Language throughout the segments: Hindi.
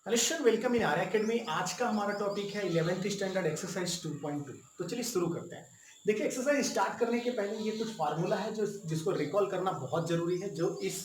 Hello student, welcome in are academy. आज का हमारा टॉपिक है 11th स्टैंडर्ड एक्सरसाइज 2.2। तो चलिए शुरू करते हैं। देखिए, एक्सरसाइज स्टार्ट करने के पहले ये कुछ फार्मूला है जिसको रिकॉल करना बहुत जरूरी है, जो इस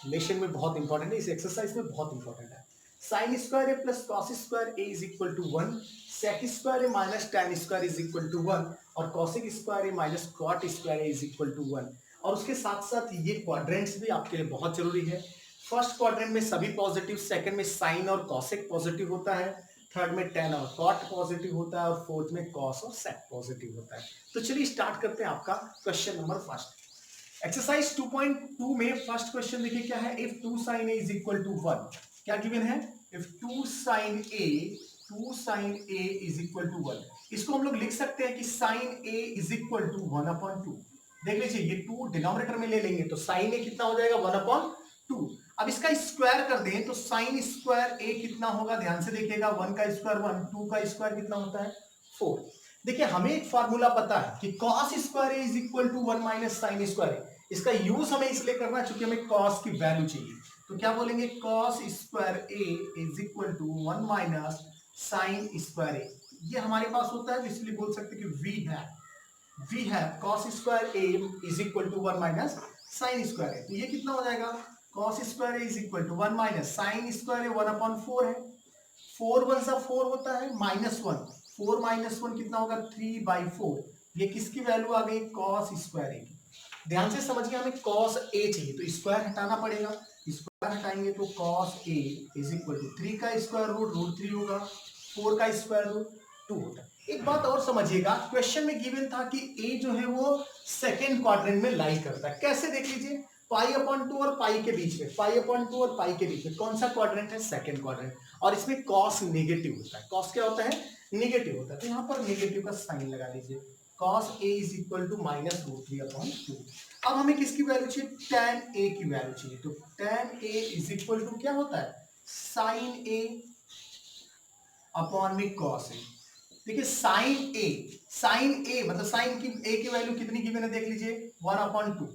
लेशन में बहुत इंपॉर्टेंट है, इस एक्सरसाइज में बहुत इंपॉर्टेंट है। Sine square A plus cos square A is equal to 1, sec square A minus tan square is equal to 1 और cosec square A minus cot square A is equal to 1। और उसके साथ साथ ये क्वाड्रेंट्स भी आपके लिए बहुत जरूरी है। फर्स्ट क्वाड्रेंट में सभी पॉजिटिव, सेकंड में साइन और कॉसेक पॉजिटिव होता है, थर्ड में टेन और कॉट पॉजिटिव होता है और फोर्थ में कॉस और सेक पॉजिटिव होता है। तो चलिए स्टार्ट करते हैं आपका क्वेश्चन नंबर फर्स्ट। एक्सरसाइज 2.2 में फर्स्ट क्वेश्चन देखिए क्या है। If 2 sin a is equal to 1, क्या गिवन है? If 2 sin a is equal to 1, इसको हम लोग लिख सकते हैं कि sin a is equal to 1/2। देख लीजिए, ये 2 डिनोमिनेटर में ले लेंगे तो sin a कितना हो जाएगा? 1/2। अब इसका स्क्वायर कर दें तो साइन स्क्वायर ए कितना होगा? ध्यान से देखिएगा, 1 का स्क्वायर 1, 2 का स्क्वायर कितना होता है? 4। देखिए, हमें एक फार्मूला पता है कि cos square A is equal to 1 minus sine square A. इसका यूज हमें इसलिए करना है क्योंकि हमें cos की वैल्यू चाहिए। तो क्या बोलेंगे? cos square A is equal to 1 minus sine square A. ये हमारे पास होता है, इसलिए बोल सकते हैं कि वी है cos square A is equal to 1 minus sine square A. तो ये कितना हो जाएगा? cos square is equal to 1 minus sine square 1/4 है। 4 1 सा 4 होता है, -1, 4 -1 कितना होगा? 3/4। ये किसकी वैल्यू आ गई? cos स्क्वायर ए की। ध्यान से समझिए, हमें cos a चाहिए तो स्क्वायर हटाना पड़ेगा। स्क्वायर हटाएंगे तो cos a is equal to 3 का स्क्वायर रूट 3 होगा, 4 का स्क्वायर रूट 2 होता है। एक बात और समझिएगा, क्वेश्चन में गिवन था कि a जो है वो सेकेंड क्वाड्रेंट में लाई करता है। कैसे? देख लीजिए, पाई/2 और पाई के बीच में, पाई/2 और पाई के बीच में कौन सा क्वाड्रेंट है? Second quadrant. और इसमें कॉस नेगेटिव होता है। कॉस क्या होता है? नेगेटिव होता है। तो यहां पर नेगेटिव का साइन लगा लीजिए। cos a is equal to -√3/2। अब हमें किसकी वैल्यू चाहिए? tan a की वैल्यू चाहिए। तो tan a is equal to क्या होता है? sin a अपॉन में cos a। देखिए, साइन ए मतलब साइन की ए की वैल्यू कितनी गिवन है? देख लीजिए, 1/2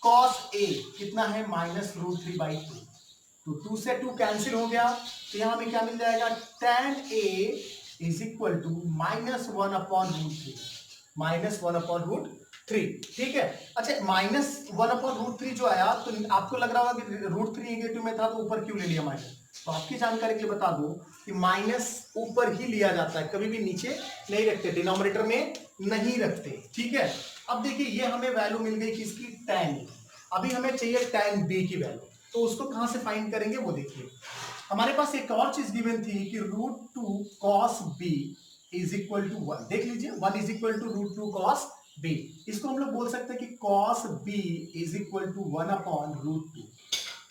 cos a कितना है? -√3/2। तो 2 से 2 कैंसिल हो गया, तो यहां हमें क्या मिल जाएगा? tan a is equal to -1/√3, -1/√3। ठीक है। अच्छा, -1/√3 जो आया तो आपको लग रहा होगा कि √3 नेगेटिव में था तो ऊपर क्यों ले लिया माइनस। तो आपकी जानकारी के लिए बता दूं कि माइनस ऊपर ही लिया जाता है, कभी भी नीचे नहीं रखते, डिनोमिनेटर में नहीं रखते। ठीक है। अब देखिए, ये हमें वैल्यू मिल गई किसकी? tan की। अभी हमें चाहिए tan b की वैल्यू, तो उसको कहां से फाइंड करेंगे वो देखिए। हमारे पास एक और चीज गिवन थी कि √2 cos b is equal to 1। देख लीजिए, 1 is equal to √2 cos b। इसको हम लोग बोल सकते हैं कि cos b is equal to 1/√2,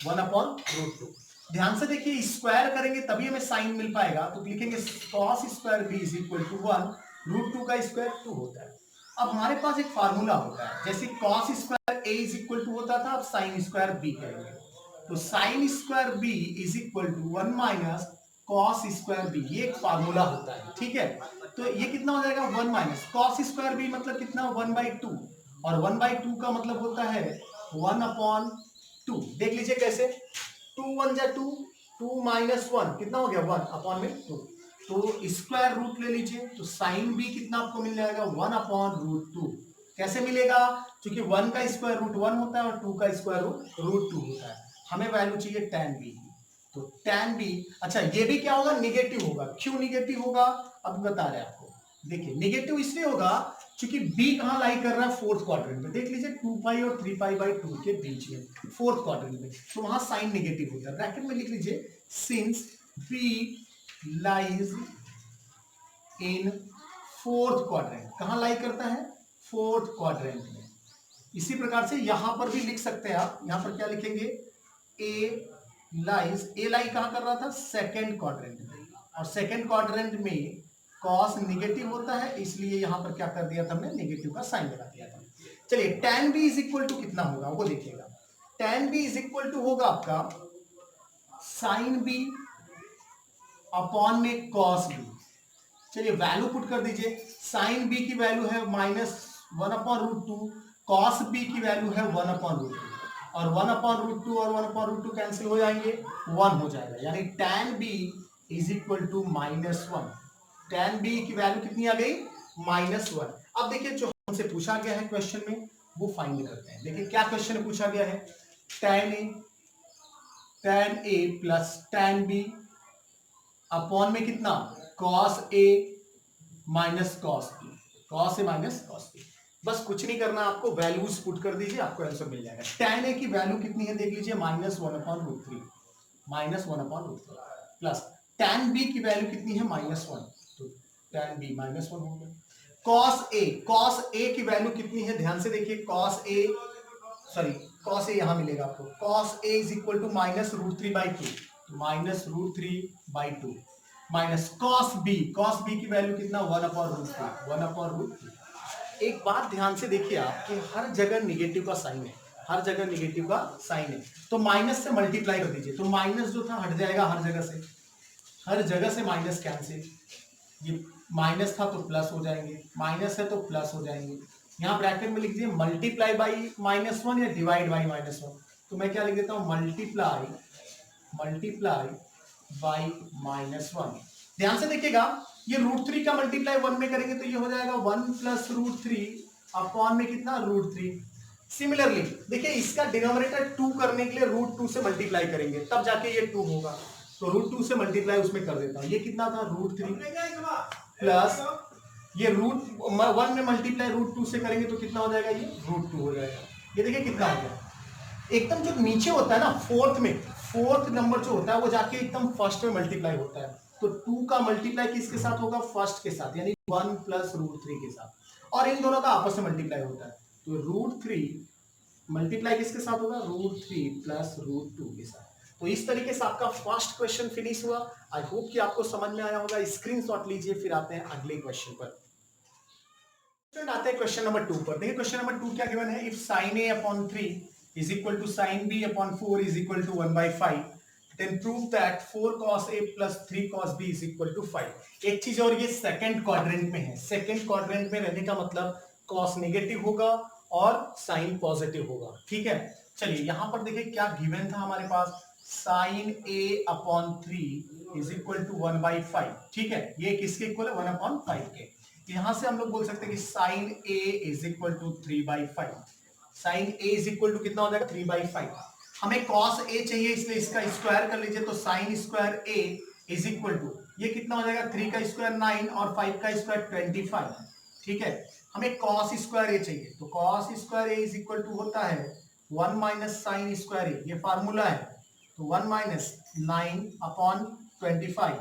1/√2। ध्यान से देखिए, स्क्वायर करेंगे तभी हमें साइन मिल पाएगा। तो लिखेंगे cos square b is equal to 1, √2 का स्क्वायर 2 होता है। अब हमारे पास एक फार्मूला होता है, जैसे cos square a is equal to होता था, अब साइन स्क्वायर b करेंगे। तो sine square b is equal to 1 minus cos square b। ये एक फार्मूला होता है। ठीक है। तो ये कितना हो जाएगा? 1 माइनस कॉस स्क्वायर b मतलब कितना? 1/2। और 1/2 का मतलब होता है 1/2। देख लीजिए कैसे, 2 1 जा 2, 2 माइनस 1 कितना हो गया? 1/2। तो स्क्वायर रूट ले लीजिए, तो साइन b कितना आपको मिल जाएगा? 1/√2। कैसे मिलेगा? क्योंकि 1 का स्क्वायर रूट 1 होता है और 2 का स्क्वायर रूट 2 होता है। हमें वैल्यू चाहिए tan b की। तो tan b, अच्छा ये भी क्या होगा? निगेटिव होगा। क्यों निगेटिव होगा? अब बता रहे हैं आपको। देखिए, निगेटिव इसलिए होगा क्योंकि b कहां लाई कर रहा है? फोर्थ क्वाड्रेंट में। देख लीजिए, 2 पाई और 3 पाई/2 के बीच में, फोर्थ क्वाड्रेंट में, तो वहां साइन निगेटिव होता है। ब्रैकेट में लिख लीजिए, since b lies in fourth quadrant. कहां लाई करता है? फोर्थ क्वाड्रेंट में। इसी प्रकार से यहां पर भी लिख सकते हैं आप। यहां पर क्या लिखेंगे? ए लाई कहां कर रहा था? सेकेंड क्वाड्रेंट में। और सेकेंड क्वाड्रेंट में कॉस निगेटिव होता है, इसलिए यहां पर क्या कर दिया था हमने? नेगेटिव का साइन लगा दिया था। चलिए, tan b is equal to कितना होगा वो देखिएगा। tan b is equal to होगा आपका साइन b अपॉन में कॉस b। चलिए, वैल्यू पुट कर दीजिए। साइन b की वैल्यू है -1/√2, कॉस b की वैल्यू है 1/√2। और 1/√2 और 1/√2 कैंसिल हो जाएंगे, 1 हो जाएगा, यानी tan b is equal to -1। tan b की वैल्यू कितनी आ गई, -1। अब देखिए जो हमसे पूछा गया है क्वेश्चन में वो फाइंड करते हैं। देखिए क्या क्वेश्चन में पूछा गया है, tan a plus tan b upon में कितना, cos a minus cos b, cos a minus cos b। बस कुछ नहीं करना, आपको वैल्यूज पुट कर दीजिए, आपको आंसर मिल जाएगा। tan a की वैल्यू कितनी है देख लीजिए, -1/√3, -1/√3 प्लस tan b की वैल्यू कितनी है, -1, तो tan b -1 हो गया। cos a की वैल्यू कितनी है, ध्यान से देखिए, cos a यहां मिलेगा आपको, cos a is equal to -√3/2, -√3/2 minus cos b की वैल्यू कितना, 1/√3। एक बात ध्यान से देखिए आप कि हर जगह निगेटिव का साइन है, हर जगह निगेटिव का साइन है, तो माइनस से मल्टीप्लाई कर दीजिए, तो माइनस जो था हट जाएगा, हर जगह से माइनस कैंसिल, ये माइनस था तो प्लस हो जाएंगे, माइनस है तो प्लस हो जाएंगे। यहाँ ब्रैकेट में लिख दीजिए मल्टीप्लाई बाई -1 या डिवाइड बाई -1, तो मैं क्या लिख देता हूँ, मल्टीप्लाई बाई -1। ध्यान से देखिएगा, ये √3 का मल्टीप्लाई 1 में करेंगे तो ये हो जाएगा 1 + √3 अपॉन में कितना, √3। सिमिलरली देखिए, इसका डिनोमिनेटर 2 करने के लिए √2 से मल्टीप्लाई करेंगे, तब जाके ये 2 होगा, तो √2 से मल्टीप्लाई उसमें कर देता हूं। ये कितना था, √3 प्लस ये √1 में मल्टीप्लाई √2 से करेंगे तो कितना हो जाएगा, ये √2 हो जाएगा। ये देखिए कितना हो गया, एकदम जो नीचे होता है ना, फोर्थ नंबर जो होता है वो जाके एकदम फर्स्ट में मल्टीप्लाई होता है, तो 2 का मल्टीप्लाई किसके साथ होगा, फर्स्ट के साथ, यानी 1 + √3 के साथ, और इन दोनों का आपस में मल्टीप्लाई होता है, तो √3 मल्टीप्लाई किसके साथ होगा, √3 + √2 के साथ। तो इस तरीके से आपका फर्स्ट क्वेश्चन फिनिश हुआ। आई होप कि आपको समझ में आया होगा। स्क्रीनशॉट लीजिए, फिर आते हैं अगले क्वेश्चन पर। आते हैं क्वेश्चन नंबर 2 पर। देखिए क्वेश्चन नंबर 2 क्या गिवन है, if sin a/3 is equal to sin b/4 is equal to 1/5, then prove that 4 cos a plus 3 cos b is equal to 5। एक चीज और, ये सेकंड क्वाड्रेंट में है, सेकंड क्वाड्रेंट में रहने का मतलब cos नेगेटिव होगा और sin पॉजिटिव होगा, ठीक है। चलिए यहां पर देखिए क्या गिवन था हमारे पास, sin a/3 is equal to 1/5, ठीक है, ये किसके इक्वल है, 1/5 के। यहां से हम लोग बोल सकते हैं कि sin a is equal to 3/5, sin a is equal to कितना हो जाएगा, 3/5। हमें cos a चाहिए, इसलिए इसका स्क्वायर कर लीजिए, तो sin square a is equal to, ये कितना हो जाएगा, 3 का स्क्वायर 9 और 5 का स्क्वायर 25, ठीक है। हमें cos स्क्वायर a चाहिए, तो cos square a is equal to होता है 1 माइनस sin स्क्वायर a, ये फार्मूला है, तो 1 माइनस 9/25,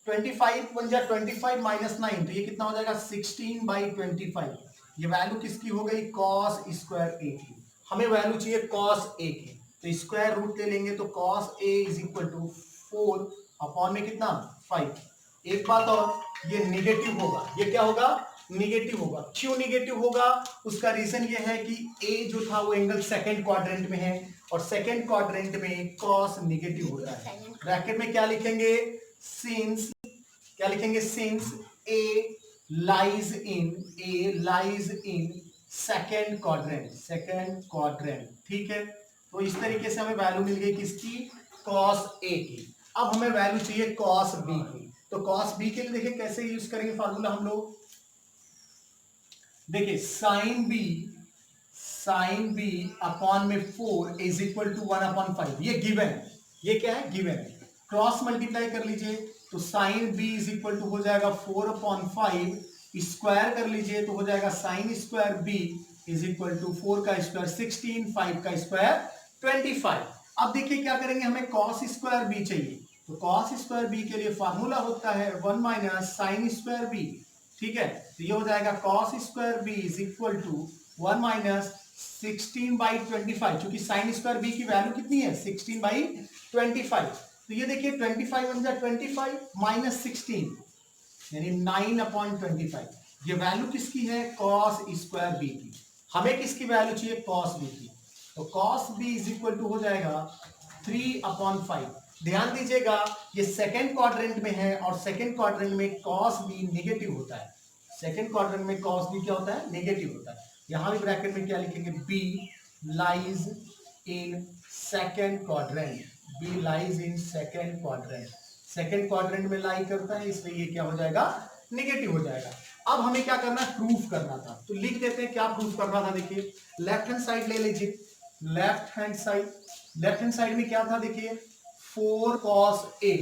25 बन जाए 25 माइनस 9, तो ये कितना हो जाएगा, 16/25। ये वैल्यू किसकी हो गई, cos स्क्वायर a की। हमें वैल्यू चाहिए cos a की, तो स्क्वायर रूट ले लेंगे, तो cos a is equal to 4 upon में कितना, 5। एक बात और, ये निगेटिव होगा, ये क्या होगा, निगेटिव होगा। क्यों निगेटिव होगा, उसका रीजन ये है कि a जो था वो एंगल सेकंड क्वाड्रेंट में है, और सेकंड क्वाड्रेंट में cos निगेटिव होता है। ब्रैकेट में क्या लिखेंगे, since a lies in second quadrant, ठीक है। तो इस तरीके से हमें वैल्यू मिल गई किसकी, cos a की। अब हमें वैल्यू चाहिए cos b की, तो cos b के लिए देखिए कैसे यूज करेंगे फार्मूला हम लोग। देखिए sin b अपॉन में 4 इज इक्वल टू 1/5, ये गिवन है, ये क्या है, गिवन है। क्रॉस मल्टीप्लाई कर लीजिए, तो sin b is equal to हो जाएगा 4/5, स्क्वायर कर लीजिए तो हो जाएगा sin square b is equal to 4 का स्क्वायर 16, 5 का स्क्वायर 25। अब देखिए क्या करेंगे, हमें cos स्क्वायर b चाहिए, तो cos स्क्वायर b के लिए फार्मूला होता है 1 माइनस sin स्क्वायर b, ठीक है। तो ये हो जाएगा cos square b is equal to 1 minus 16/25, क्योंकि sin स्क्वायर b की वैल्यू कितनी है, 16/25। तो ये देखिए 25 बन जाए 25 माइनस 16, यानी 9/25। ये वैल्यू किसकी है, cos स्क्वायर b की। हमें किसकी वैल्यू चाहिए, cos b की, तो cos b is equal to हो जाएगा 3/5। ध्यान दीजिएगा ये सेकंड क्वाड्रेंट में है, और सेकंड क्वाड्रेंट में cos b नेगेटिव होता है, सेकंड क्वाड्रेंट में cos b क्या होता है, नेगेटिव होता है। यहां भी ब्रैकेट में क्या लिखेंगे, b lies in second quadrant, B lies in second quadrant, second quadrant में लाई करता है, इसलिए ये क्या हो जाएगा, निगेटिव हो जाएगा। अब हमें क्या करना है, प्रूफ करना था, तो लिख देते हैं क्या प्रूफ करना था। देखिए लेफ्ट हैंड साइड ले लीजिए, left hand side, left hand side में क्या था, देखिए 4 cos A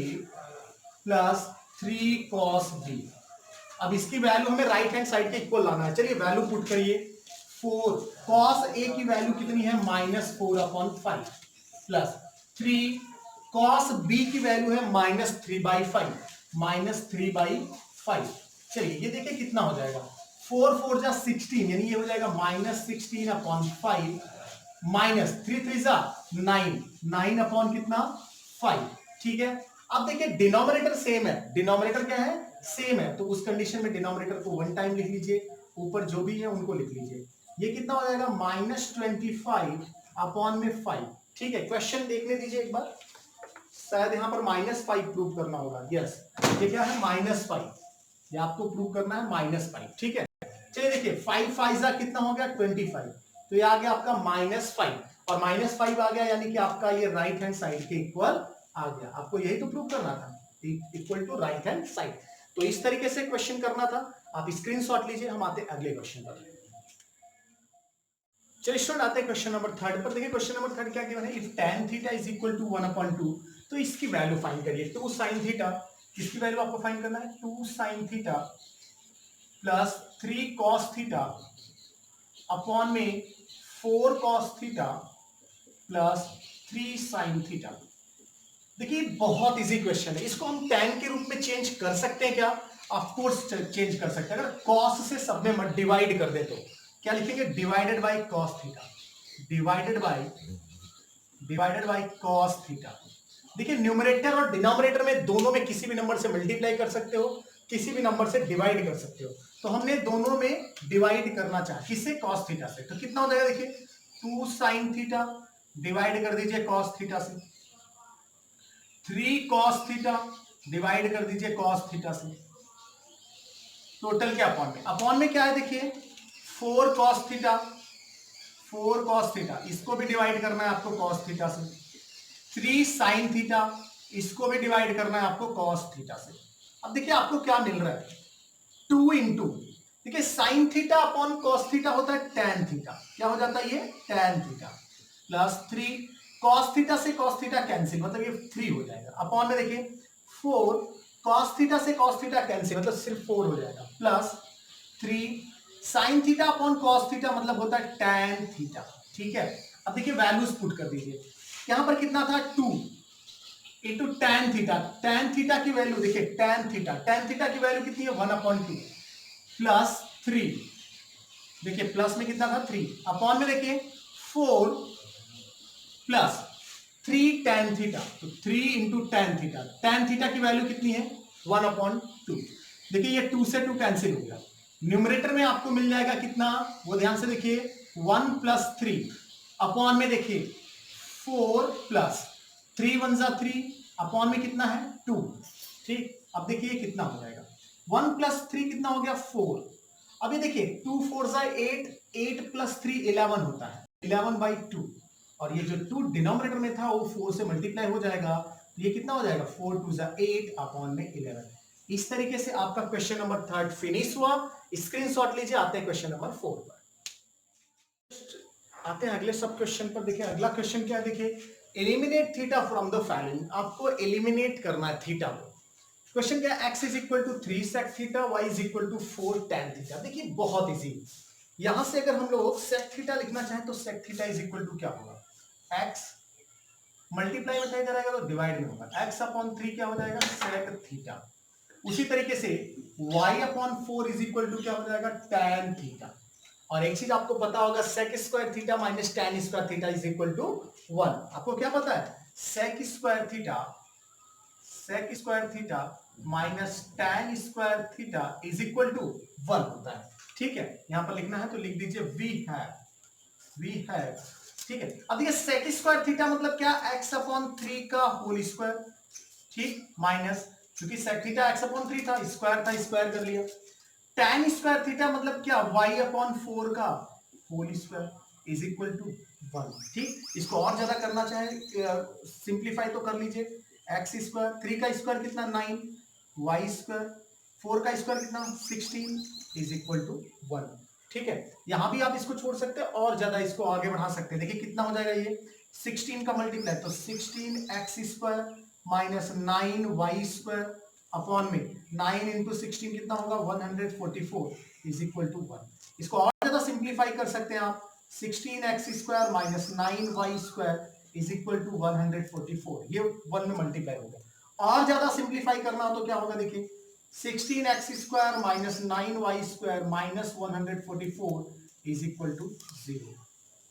plus 3 cos B। अब इसकी वैल्यू हमें राइट हैंड साइड के इक्वल लाना है, चलिए वैल्यू पुट करिए। 4 cos A की वैल्यू कितनी है, -4/5 प्लस 3 cos B की वैल्यू है -3/5, -3/5। चलिए ये देखिए कितना हो जाएगा, 4 4 जा 16, यानी ये हो जाएगा -16/5 माइनस 3 3 जा 9, 9 अपॉन कितना 5। ठीक है, अब देखिए डिनोमिनेटर सेम है, डिनोमिनेटर क्या है, सेम है, तो उस कंडीशन में डिनोमिनेटर को 1 टाइम लिख लीजिए, ऊपर जो भी है उनको लिख लीजिए। ये कितना हो जाएगा, -25 अपॉन में 5। ठीक है, क्वेश्चन देखने दीजिए एक बार, शायद यहां पर -5 प्रूव करना होगा। यस, ये क्या है, -5, ये आपको प्रूव करना है -5। ठीक है, चलिए देखिए 5 5 जा कितना हो गया, 25, तो ये आ गया आपका -5 और -5 आ गया, यानी कि आपका ये राइट हैंड साइड के इक्वल आ गया। आपको यही तो प्रूव करना था, equal to right hand side. तो इस तरीके से क्वेश्चन करना था, आप स्क्रीनशॉट लीजिए, हम आते अगले क्वेश्चन पर। चलिए स्टूडेंट आते हैं क्वेश्चन नंबर 3 पर। देखिए क्वेश्चन नंबर 3 क्या गिवन है, if tan theta is equal to 1/2, तो इसकी वैल्यू फाइंड करिए। 2 sin थीटा, इसकी वैल्यू आपको फाइंड करना है, 2 sin theta plus 3 cos theta upon में 4 cos theta plus 3 sin theta. देखिए बहुत इजी क्वेश्चन है, इसको हम tan के रूप में चेंज कर सकते हैं क्या, ऑफ कोर्स चेंज कर सकते हैं। अगर cos से सब में डिवाइड कर दे तो क्या लिखेंगे, divided by cos theta, divided by cos theta. देखिए न्यूमरेटर और डिनोमिनेटर में दोनों में किसी भी नंबर से मल्टीप्लाई कर सकते हो, किसी भी नंबर से डिवाइड कर सकते हो, तो हमने दोनों में डिवाइड करना चाहा, किससे, cos थीटा से। तो कितना हो जाएगा, देखिए 2 sin थीटा डिवाइड कर दीजिए cos थीटा से, 3 cos थीटा डिवाइड कर दीजिए cos थीटा से, टोटल क्या अपॉन में क्या है, देखिए 4 cos थीटा, 4 cos थीटा, इसको भी डिवाइड करना है आपको cos थीटा से, 3 sin थीटा, इसको भी डिवाइड करना है आपको cos थीटा से। अब देखिए आपको क्या मिल रहा है, 2 इंटू, देखिए sin theta upon cos theta होता है tan थीटा, क्या हो जाता है ये, tan theta plus 3 cos theta से cos थीटा कैंसिल, मतलब ये 3 हो जाएगा, अपॉन में देखिए 4 cos थीटा से cos थीटा कैंसिल, मतलब सिर्फ 4 हो जाएगा, plus 3 sin theta upon cos theta, मतलब होता है tan थीटा। ठीक है, अब देखिए वैल्यूज पुट कर दीजिए, यहां पर कितना था, 2 into tan theta, tan theta की वैल्यू देखिए, tan थीटा की वैल्यू कितनी है, 1/2 प्लस 3, देखिए प्लस में कितना था 3, अपॉन में देखिए 4 प्लस 3 tan थीटा, तो 3 इंटू tan थीटा की वैल्यू कितनी है, 1/2। देखिए ये 2 से 2 कैंसिल हो गया, न्यूमरेटर में आपको मिल जाएगा कितना, वो ध्यान से देखिए 1 प्लस 3 अपॉन में देखिए 4 प्लस 3 1 जा 3 अपॉन में कितना है 2। ठीक, अब देखिए कितना हो जाएगा, 1 प्लस 3 कितना हो गया 4। अब ये देखिए 2 4 जा 8, 8 प्लस 3 11 होता है, 11/2, और ये जो 2 डिनोमिनेटर में था वो 4 से मल्टीप्लाई हो जाएगा, तो ये कितना हो जाएगा, 4 2 जा 8 अपॉन में 11। इस तरीके से आपका क्वेश्चन नंबर 3 फिनिश हुआ, स्क्रीनशॉट लीजिए। आते हैं क्वेश्चन नंबर 4 पर, आते हैं अगले सब क्वेश्चन पर। देखिए अगला क्वेश्चन क्या है, देखिए eliminate theta from the following, आपको एलिमिनेट करना है थीटा को। क्वेश्चन क्या है, x is equal to 3 sec theta, y is equal to 4 tan theta. देखिए बहुत इजी, यहां से अगर हम लोग sec थीटा लिखना चाहें तो sec theta is equal to क्या होगा, x मल्टीप्लाई में इधर आएगा तो डिवाइड में होगा, x अपॉन 3 क्या हो जाएगा, sec थीटा। उसी तरीके से y upon 4 is equal to क्या हो जाएगा, tan थीटा। और एक चीज आपको पता होगा, sec square theta minus tan square theta is equal to 1। आपको क्या पता है, sec square theta minus tan square theta is equal to 1 होता है। ठीक है, यहां पर लिखना है तो लिख दीजिए वी हैव। ठीक है, अब देखिए sec स्क्वायर थीटा मतलब क्या, x अपॉन 3 का होल स्क्वायर, ठीक, माइनस, क्योंकि sec थीटा x अपॉन 3 था, स्क्वायर था, स्क्वायर कर लिया। tan स्क्वायर थीटा मतलब क्या, y अपॉन 4 का whole square, is equal to 1। ठीक, इसको और ज्यादा करना चाहे सिंप्लीफाई तो कर लीजिए। एक्स स्क्वायर, 3 का स्क्वायर कितना 9, वाई स्क्वायर 4 का स्क्वायर कितना 16 इज इक्वल टू 1। ठीक है, यहां भी आप इसको छोड़ सकते हैं और ज्यादा इसको आगे बढ़ा सकते हैं। देखिए कितना हो जाएगा ये 16 का मल्टीप्लाई, तो 16 x square minus 9 y square upon में 9 इंटू 16 कितना होगा 144 इज इक्वल टू 1। इसको और ज्यादा सिंप्लीफाई कर सकते हैं आप, 16 x square minus 9 y square is equal to 144, ये 1 में मल्टीप्लाई हो गया। और ज्यादा सिंप्लीफाई करना हो तो क्या होगा, देखिए 16 x square minus 9 y square minus 144 is equal to 0।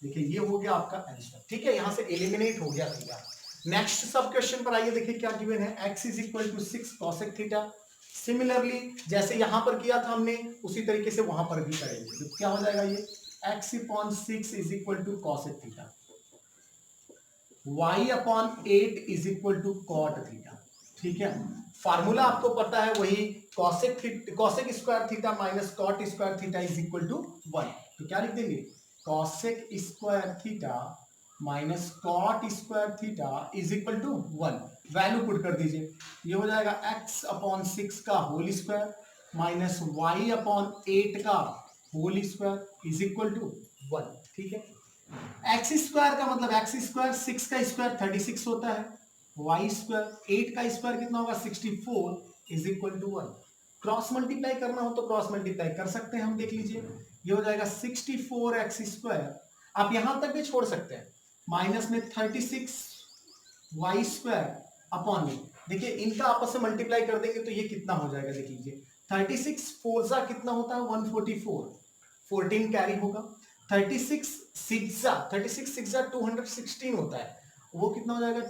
देखिए ये हो गया आपका आंसर। ठीक है, यहां से एलिमिनेट हो गया थीटा। नेक्स्ट सब क्वेश्चन पर आइए, देखिए क्या गिवन है, x is equal to 6 cosec theta. Similarly जैसे यहां पर किया था हमने उसी तरीके से वहां पर भी करेंगे। तो क्या हो जाएगा ये x upon 6 is equal to cosec theta, y upon 8 is equal to cot theta. ठीक है, फार्मूला आपको पता है वही cosec square theta minus cot square theta is equal to 1। तो क्या लिख देंगे, cosec square theta minus cot square theta is equal to 1। Value put कर दीजिए, ये हो जाएगा x अपॉन 6 का whole square minus y upon 8 का whole square is equal to 1। ठीक है, एक्स स्क्वायर का मतलब एक्स स्क्वायर 6 का स्क्वायर 36 होता है, वाई स्क्वायर 8 का स्क्वायर कितना होगा 64 is equal to 1। Cross multiply करना हो तो क्रॉस मल्टीप्लाई कर सकते हैं हम, देख लीजिए ये हो जाएगा 64 एक्स स्क्वायर, आप यहां तक भी छोड़ सकते हैं, माइनस में 36 वाई स्क्वायर अपॉन में, देखिए इनका आपस में मल्टीप्लाई कर देंगे तो ये कितना हो जाएगा, देख लीजिए 36 फोर कितना होता है 144, 14 कैरी होगा, 36 सिक्सा 216 होता है, वो कितना हो जाएगा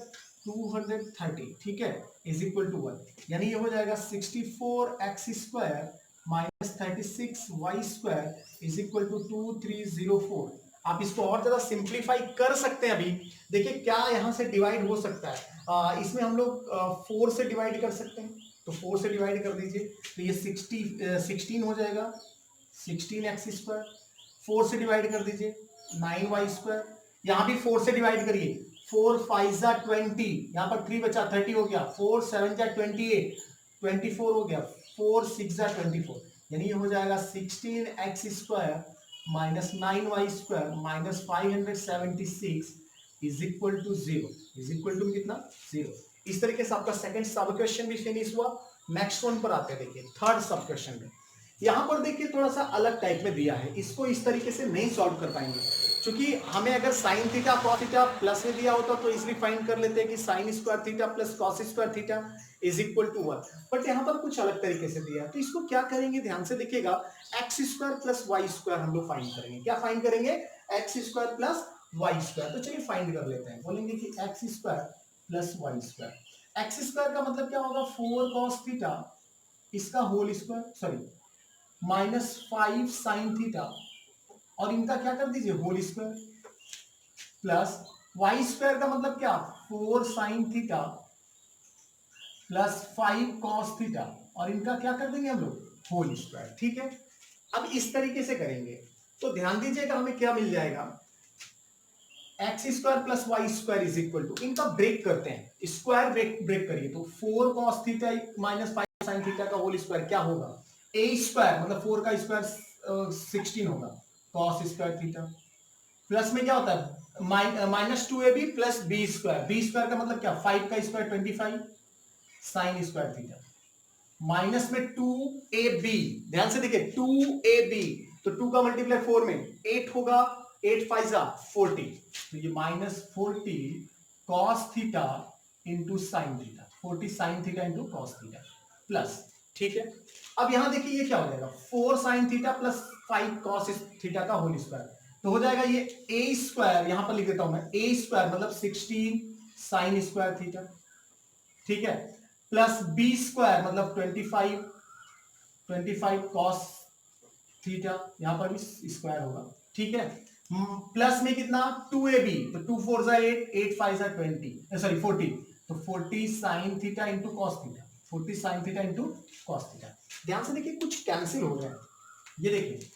230। ठीक है, इज इक्वल टू 1, यानी ये हो जाएगा 64 x square minus 36 y square is equal to 2304। आप इसको और ज्यादा सिंप्लीफाई कर सकते हैं। अभी देखिए क्या यहाँ से डिवाइड हो सकता है, इसमें हम लोग 4 से डिवाइड कर सकते हैं, तो 4 से डिवाइड कर दीजिए तो ये 16 हो जाएगा, 16 एक्स स्क्वायर, 4 से डिवाइड कर दीजिए 9 वाई स्क्वायर, यहाँ भी 4 से डिवाइड करिए, 4 5 जा 20, यहाँ पर 3 बचा 30 हो गया, 4 7 जा 28, 24 हो गया, 4 6 जा 24, यानी ये हो जाएगा 16 x square minus 9 y square minus 576 is equal to 0, is equal to कितना 0। इस तरीके से आपका सेकंड सब क्वेश्चन भी फिनिश हुआ। नेक्स्ट वन पर आते हैं, देखिए थर्ड सब क्वेश्चन में, यहां पर देखिए थोड़ा सा अलग टाइप में दिया है, इसको इस तरीके से नहीं सॉल्व कर पाएंगे, क्योंकि हमें अगर sine theta cos theta plus में दिया होता तो इजिली फाइंड कर लेते हैं कि sine square theta plus cos square theta is equal to 1, but यहाँ पर कुछ अलग तरीके से दिया है। तो इसको क्या करेंगे, ध्यान से देखिएगा, x square plus y square हम लोग फाइंड करेंगे। क्या फाइंड करेंगे, x square plus y square. तो चलिए फाइंड कर लेते हैं, बोलेंगे कि x square plus y square. X square का मतलब क्या होगा 4 कॉस थीटा इसका whole square, sorry minus 5 sine theta, और इनका क्या कर दीजिए whole square, plus y square का मतलब क्या 4 sine theta plus 5 cos theta, और इनका क्या कर देंगे हम लोग होल स्क्वायर। ठीक है, अब इस तरीके से करेंगे तो ध्यान दीजिएगा हमें क्या मिल जाएगा, x square plus y square is equal to, इनका ब्रेक करते हैं, स्क्वायर ब्रेक करिए, तो 4 cos theta minus 5 sine theta का होल स्क्वायर क्या होगा, ए स्क्वायर मतलब 4 का स्क्वायर 16 होगा कॉस स्क्वायर थीटा, प्लस में क्या होता है minus 2ab plus B square का मतलब क्या 5 का square 25 sign square theta, minus में 2ab, ध्यान से देखिए 2ab, तो 2 का मल्टीप्लाई 4 में 8 होगा, 8 5 जा 40, तो ये minus 40 cos theta into sine theta, 40 sine theta into cos theta plus. ठीक है, अब यहां देखिए ये क्या हो जाएगा 4 sine theta plus 5 cos theta का होल स्क्वायर, तो हो जाएगा ये ए स्क्वायर, यहां पर लिख देता हूं मैं ए स्क्वायर मतलब 16 साइन स्क्वायर थीटा, ठीक है, प्लस बी स्क्वायर मतलब 25 कॉस थीटा, यहां पर भी स्क्वायर होगा। ठीक है, प्लस में कितना 2ab, तो 2 4 जा 8, 8 5 जा 20, सॉरी 40, तो 40 sine theta into cos theta, 40 sine theta into cos theta. ध्यान से देखिए कुछ कैंसिल हो गया, ये देखिए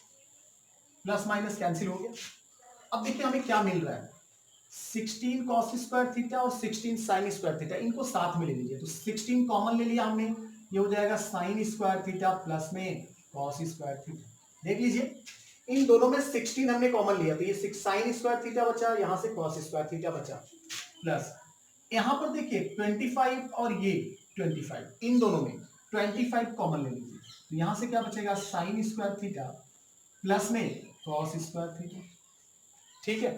प्लस माइनस कैंसिल हो गया, अब देखिए हमें क्या मिल रहा है, 16 cos स्क्वायर थीटा और 16 sin स्क्वायर थीटा, इनको साथ में ले लीजिए। तो 16 कॉमन ले लिया हमने, ये हो जाएगा sin स्क्वायर थीटा प्लस में cos स्क्वायर थीटा। देख लीजिए इन दोनों में 16 हमने कॉमन लिया, तो ये sin स्क्वायर थीटा बचा, यहां से cos स्क्वायर थीटा बचा, प्लस यहां पर देखिए 25 और ये 25, इन दोनों में 25 कॉमन ले लीजिए, तो यहां से क्या बचेगा sin स्क्वायर थीटा प्लस में cos स्क्वायर थीटा। ठीक है,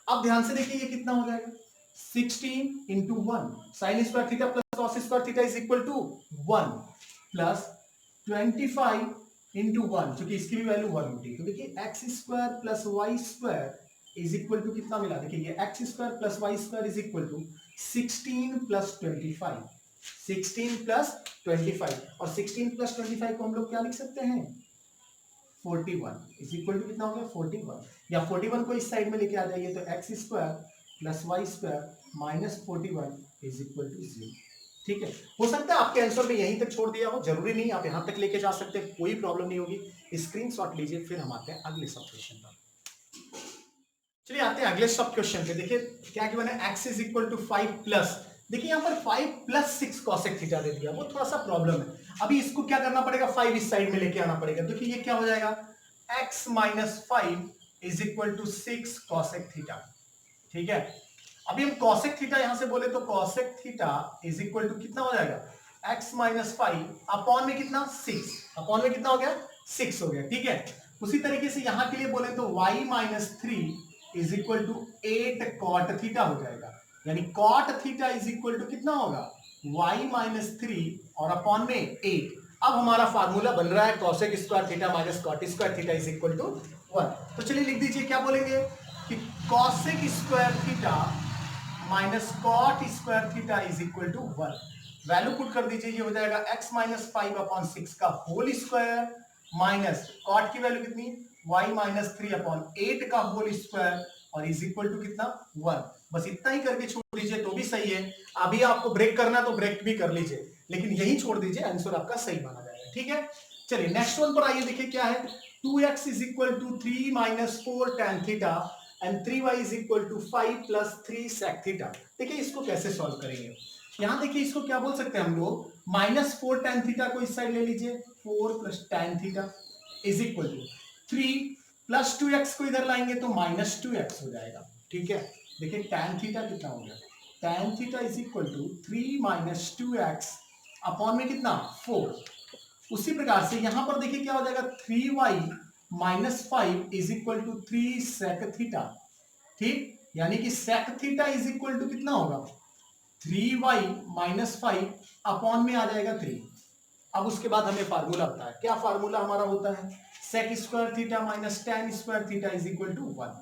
अब ध्यान से देखिए ये कितना हो जाएगा, 16 into 1 sine square theta plus cos square theta is equal to 1 plus 25 into 1, क्योंकि इसकी भी वैल्यू 1 होती है। तो देखिए x square plus y square is equal to कितना मिला, देखिए ये x square plus y square is equal to 16 plus 25, 16 plus 25, और 16 प्लस 25 को हम लोग क्या लिख सकते हैं, 41 इज इक्वल टू कितना हो गया 41, या 41 को इस साइड में लेके आ जाइए, तो x square plus y square minus 41 is equal to 0। ठीक है, हो सकता है आपके आंसर में यहीं तक छोड़ दिया हो, जरूरी नहीं आप यहां तक लेके जा सकते हैं, कोई प्रॉब्लम नहीं होगी। स्क्रीनशॉट लीजिए, फिर हम आते हैं अगले सब क्वेश्चन पर। चलिए आते हैं अगले सब क्वेश्चन पे। देखिए क्या गिवन है, x is equal to 5 plus, देखिए यहां पर 5 प्लस 6 कॉसेक थीटा दे दिया, वो थोड़ा सा प्रॉब्लम है। अभी इसको क्या करना पड़ेगा, 5 इस साइड में लेके आना पड़ेगा। देखिए ये क्या हो जाएगा, x minus 5 is equal to 6 cosec theta. ठीक है, अभी हम कॉसेक थीटा यहां से बोले तो cosec theta is equal to कितना हो जाएगा, x माइनस 5 अपॉन में कितना 6, अपॉन में कितना हो गया 6 हो गया। ठीक है, उसी तरीके से यहां के लिए बोले तो y minus 3 is equal to 8 cot theta हो जाएगा, यानी cot theta is equal to कितना होगा y माइनस 3 और अपॉन में 8। अब हमारा फार्मूला बन रहा है cosec square theta minus cot square theta is equal to 1। तो चलिए लिख दीजिए, क्या बोलेंगे कि cosec square theta minus cot square theta is equal to 1। Value put कर दीजिए, ये हो जाएगा x माइनस 5 अपॉन 6 का होल स्क्वायर माइनस कॉट की वैल्यू कितनी y माइनस 3 अपॉन 8 का होल स्क्वायर और इज इक्वल टू कितना 1। बस इतना ही करके छोड़ दीजिए तो भी सही है। अभी आपको ब्रेक करना तो ब्रेक भी कर लीजिए, लेकिन यही छोड़ दीजिए, आंसर आपका सही माना जाएगा। ठीक है, चलिए नेक्स्ट वन पर आइए। देखिए क्या है, 2x इज इक्वल टू 3 माइनस 4 tan theta and 3y is equal to 5 plus 3 sec theta. देखिए इसको कैसे सॉल्व करेंगे, यहां देखिए इसको क्या बोल सकते हैं हम लोग, माइनस 4 tan थीटा को इस साइड ले लीजिए, 4 plus tan theta is equal to 3 plus 2x को इधर लाएंगे तो माइनस 2x हो जाएगा। ठीक है, देखिए tan थीटा कितना हो गया, tan theta is equal to 3 minus 2x upon में कितना 4। उसी प्रकार से यहां पर देखिए क्या हो जाएगा, 3y minus 5 is equal to 3 sec theta. ठीक, यानी कि sec theta is equal to कितना होगा 3y माइनस 5 अपॉन में आ जाएगा 3। अब उसके बाद हमें फार्मूला बताया, क्या फार्मूला हमारा होता है, sec square theta minus tan square theta is equal to 1।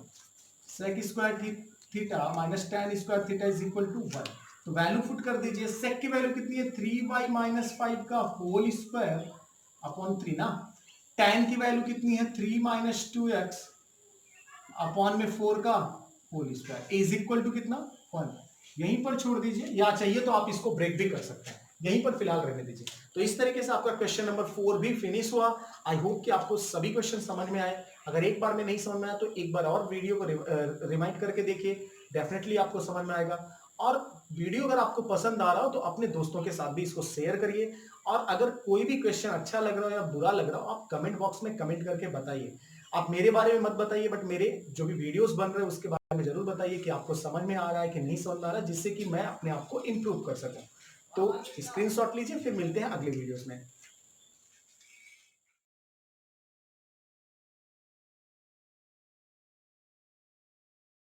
sec square theta minus tan square theta is equal to 1। तो वैल्यू पुट कर दीजिए, sec की वैल्यू कितनी है 3y माइनस 5 का होल स्क्वायर अपॉन 3 ना, tan की वैल्यू कितनी है 3 माइनस 2x अपॉन में 4 का whole square is equal to कितना 1। यहीं पर छोड़ दीजिए, या चाहिए तो आप इसको ब्रेक भी कर सकते हैं, यहीं पर फिलहाल रहने दीजिए। तो इस तरीके से आपका क्वेश्चन नंबर 4 भी फिनिश हुआ। आई होप कि आपको सभी क्वेश्चन समझ में आए। अगर एक बार में नहीं समझ में आया तो एक बार और वीडियो को रिमाइंड करके देखिए, डेफिनेटली आपको समझ में आएगा। और वीडियो अगर आपको पसंद आ रहा हो तो अपने दोस्तों के साथ भी इसको शेयर करिए। और अगर कोई भी क्वेश्चन अच्छा लग रहा हो या बुरा लग रहा हो, आप कमेंट बॉक्स में कमेंट करके बताइए। आप मेरे बारे में मत बताइए, बट मेरे जो भी वीडियोस बन रहे हैं उसके बारे में जरूर बताइए कि आपको समझ में आ रहा है कि नहीं समझ में आ रहा है, जिससे कि मैं अपने आप को इम्प्रूव कर सकूं। तो स्क्रीनशॉट लीजिए, फिर मिलते हैं अगले वीडियोस में।